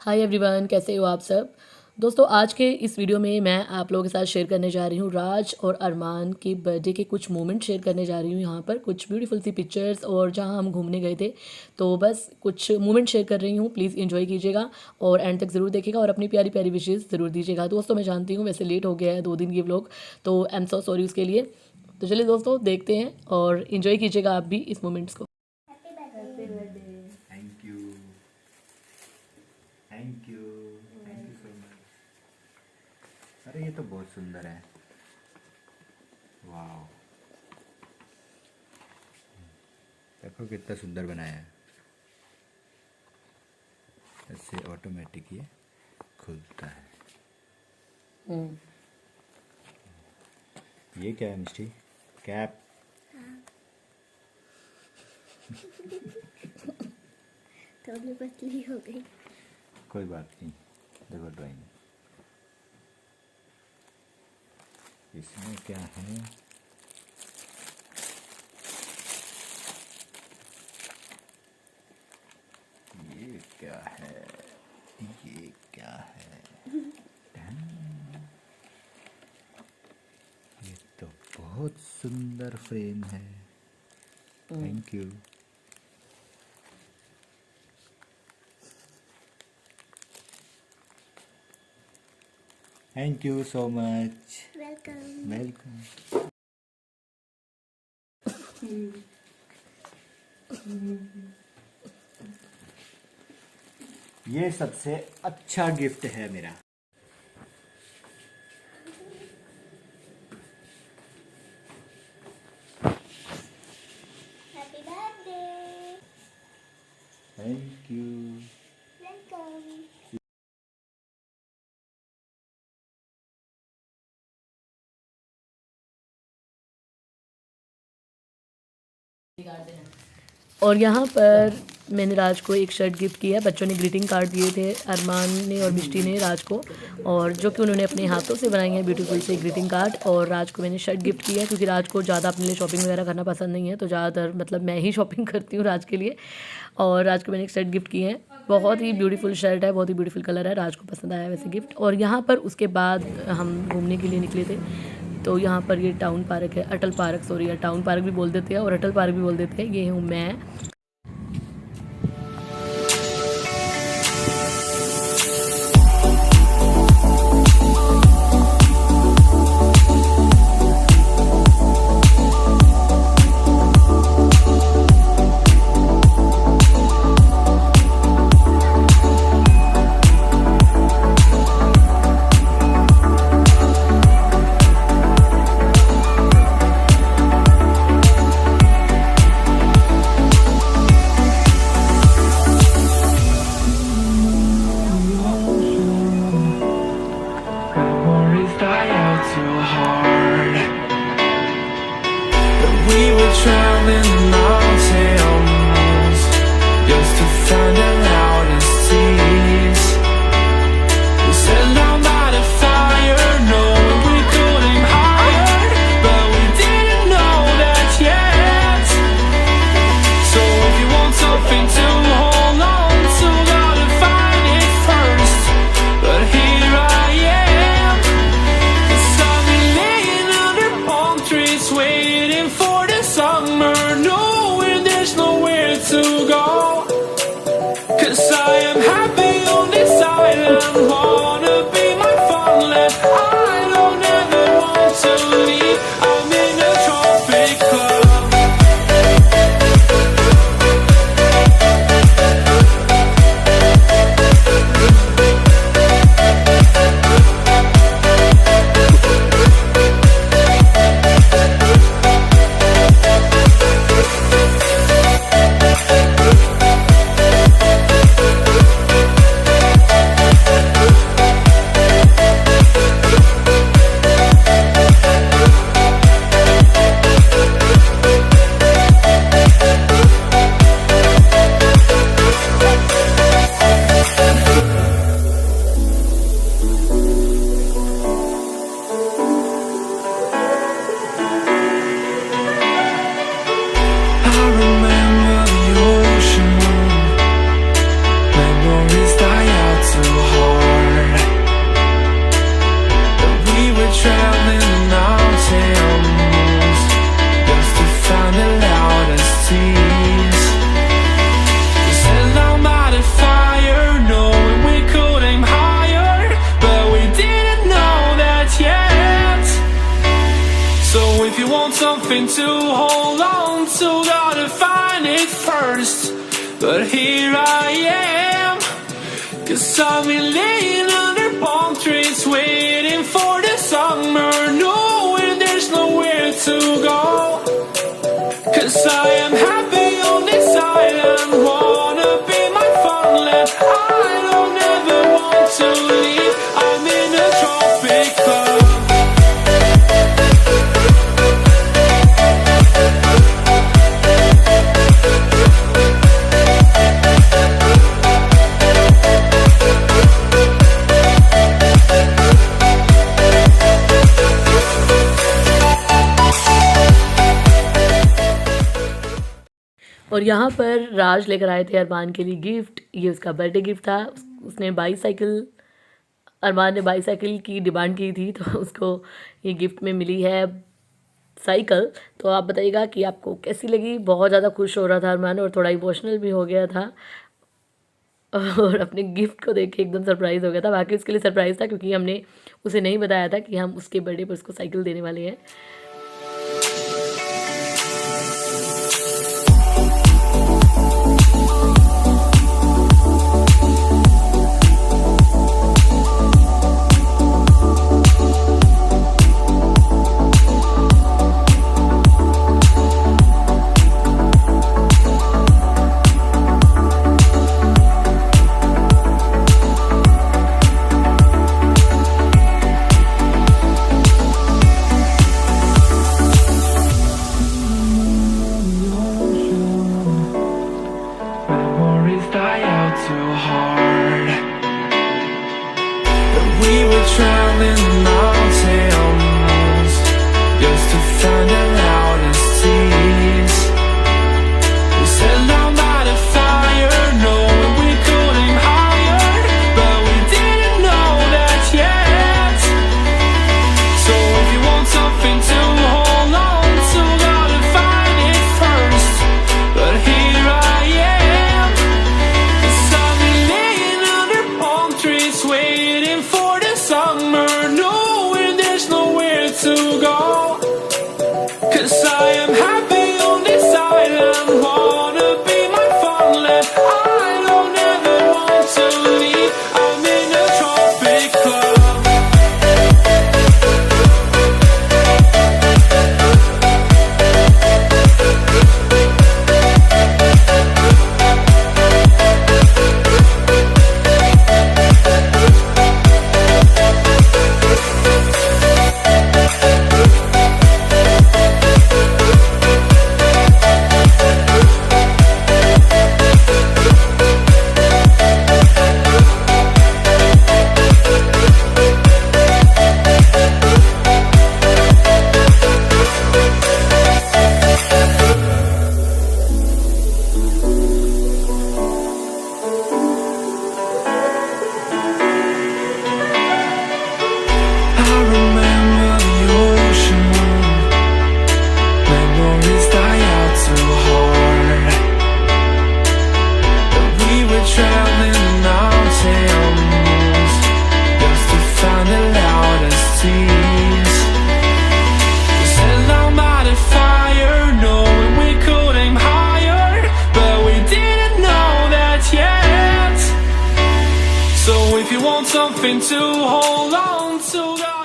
Hi everyone, कैसे हो आप सब। दोस्तों, आज के इस वीडियो में मैं आप लोगों के साथ शेयर करने जा रही हूँ राज और अरमान के बर्थडे के कुछ मोमेंट शेयर करने जा रही हूँ। यहाँ पर कुछ ब्यूटीफुल सी पिक्चर्स और जहाँ हम घूमने गए थे, तो बस कुछ मोमेंट शेयर कर रही हूँ। प्लीज़ एंजॉय कीजिएगा और एंड तक ज़रूर देखिएगा और अपनी प्यारी प्यारी विशेज़ ज़रूर दीजिएगा। दोस्तों, मैं जानती हूँ वैसे लेट हो गया है 2 दिन की व्लॉग, तो आई एम सो सॉरी उसके लिए। तो चलिए दोस्तों, देखते हैं और इन्जॉय कीजिएगा आप भी इस मोमेंट्स को। Thank you thank you thank you so much. अरे ये तो बहुत सुंदर है, वाह। देखो कितना सुंदर बनाया है। ऐसे ऑटोमेटिक ये खुलता है। ये क्या है मिस्टी? कैप। थोड़ी पतली हो गई। कोई बात नहीं, देखो ड्राइंग इसमें क्या है। ये क्या है? ये क्या है? ये तो बहुत सुंदर फ्रेम है। Thank you. Thank you so much. Welcome. Welcome. ये सबसे अच्छा गिफ्ट है मेरा। Happy birthday. Thank you. Welcome. और यहाँ पर मैंने राज को एक शर्ट गिफ्ट किया। बच्चों ने ग्रीटिंग कार्ड दिए थे, अरमान ने और मिष्टी ने राज को, और जो कि उन्होंने अपने हाथों से बनाई है ब्यूटीफुल से ग्रीटिंग कार्ड। और राज को मैंने शर्ट गिफ्ट किया क्योंकि राज को ज़्यादा अपने लिए शॉपिंग वगैरह करना पसंद नहीं है, तो ज़्यादातर मतलब मैं ही शॉपिंग करती हूँ राज के लिए। और राज को मैंने एक शर्ट गिफ्ट की है, बहुत ही ब्यूटीफुल शर्ट है, बहुत ही ब्यूटीफुल कलर है, राज को पसंद आया वैसे गिफ्ट। और यहाँ पर उसके बाद हम घूमने के लिए निकले थे। तो यहाँ पर ये टाउन पार्क है, अटल पार्क, सॉरी, या टाउन पार्क भी बोल देते हैं और अटल पार्क भी बोल देते हैं। ये हूँ मैं। but here I am. 'Cause I've been laying under palm trees, waiting for the summer, knowing there's nowhere to go. 'Cause I am happy on this island, wanna be my farmland. I don't ever want to leave, I'm in a tropic club. और यहाँ पर राज लेकर आए थे अरमान के लिए gift. ये उसका बर्थडे गिफ्ट था। उसने बाईसाइकिल, अरमान ने बाईसाइकिल की डिमांड की थी, तो उसको ये गिफ्ट में मिली है साइकिल। तो आप बताइएगा कि आपको कैसी लगी। बहुत ज़्यादा खुश हो रहा था अरमान और थोड़ा इमोशनल भी हो गया था और अपने गिफ्ट को देख के एकदम सरप्राइज़ हो गया था। बाकी उसके लिए सरप्राइज़ था क्योंकि हमने उसे नहीं बताया था कि हम उसके बर्थडे पर उसको साइकिल देने वाले हैं। Traveling the mountains just to find the loudest seas. We set down by the fire, knowing we could aim higher, but we didn't know that yet. So if you want something to hold on to, gotta find it first. But here I am, 'cause I've been laying under palm trees, waiting for summer, knowing there's nowhere to go. 'Cause I am happy on this island, wanna be my farmland. I don't ever want to leave, I'm in a tropic club. Something to hold on to.